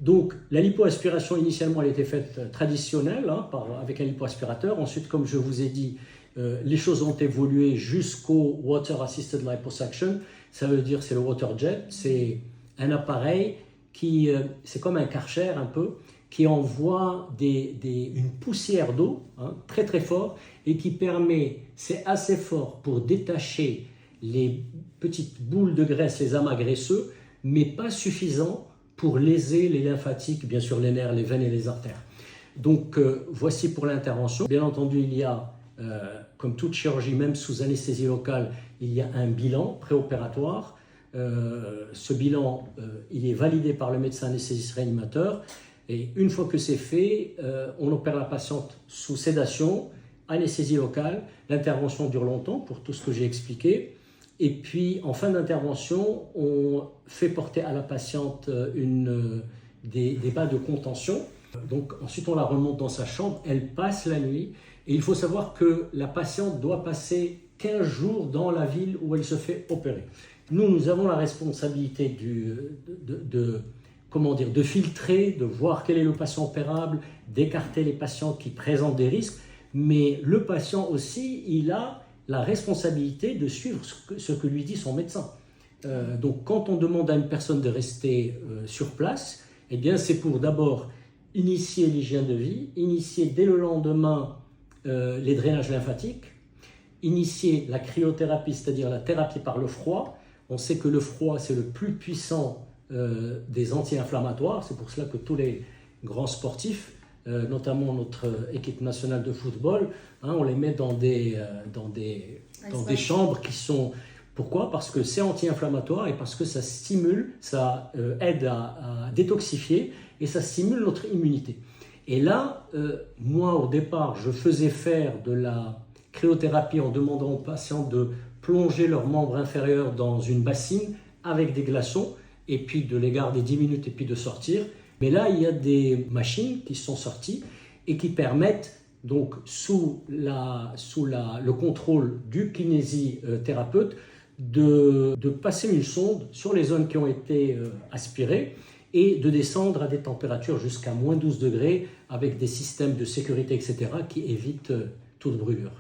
Donc la lipoaspiration initialement elle était faite traditionnelle avec un lipoaspirateur. Ensuite, comme je vous ai dit, les choses ont évolué jusqu'au Water Assisted Liposuction. Ça veut dire c'est le water jet, c'est un appareil qui, c'est comme un Karcher un peu, qui envoie une poussière d'eau très très fort et qui permet, c'est assez fort pour détacher les petites boules de graisse, les amas graisseux, mais pas suffisant pour léser les lymphatiques, bien sûr les nerfs, les veines et les artères. Donc voici pour l'intervention. Bien entendu, il y a, comme toute chirurgie, même sous anesthésie locale, il y a un bilan préopératoire. Ce bilan, il est validé par le médecin anesthésiste réanimateur. Et une fois que c'est fait, on opère la patiente sous sédation, anesthésie locale. L'intervention dure longtemps pour tout ce que j'ai expliqué. Et puis, en fin d'intervention, on fait porter à la patiente des bas de contention. Donc, ensuite, on la remonte dans sa chambre. Elle passe la nuit. Et il faut savoir que la patiente doit passer 15 jours dans la ville où elle se fait opérer. Nous avons la responsabilité de filtrer, de voir quel est le patient opérable, d'écarter les patients qui présentent des risques. Mais le patient aussi, il a la responsabilité de suivre ce que lui dit son médecin. Donc quand on demande à une personne de rester sur place, eh bien c'est pour d'abord initier l'hygiène de vie, initier dès le lendemain les drainages lymphatiques, initier la cryothérapie, c'est-à-dire la thérapie par le froid. On sait que le froid, c'est le plus puissant des anti-inflammatoires. C'est pour cela que tous les grands sportifs, notamment notre équipe nationale de football, on les met dans des chambres qui sont... Pourquoi? Parce que c'est anti-inflammatoire et parce que ça stimule, ça aide à détoxifier et ça stimule notre immunité. Et là, moi au départ, je faisais faire de la cryothérapie en demandant aux patients de plonger leurs membres inférieurs dans une bassine avec des glaçons et puis de les garder 10 minutes et puis de sortir. Mais là, il y a des machines qui sont sorties et qui permettent, donc sous le contrôle du kinésithérapeute, de passer une sonde sur les zones qui ont été aspirées et de descendre à des températures jusqu'à moins 12 degrés avec des systèmes de sécurité, etc., qui évitent toute brûlure.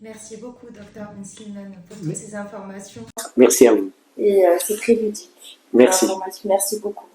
Merci beaucoup, Dr Bensleyman, pour toutes ces informations. Merci à vous. Et c'est très ludique. Merci. Merci beaucoup.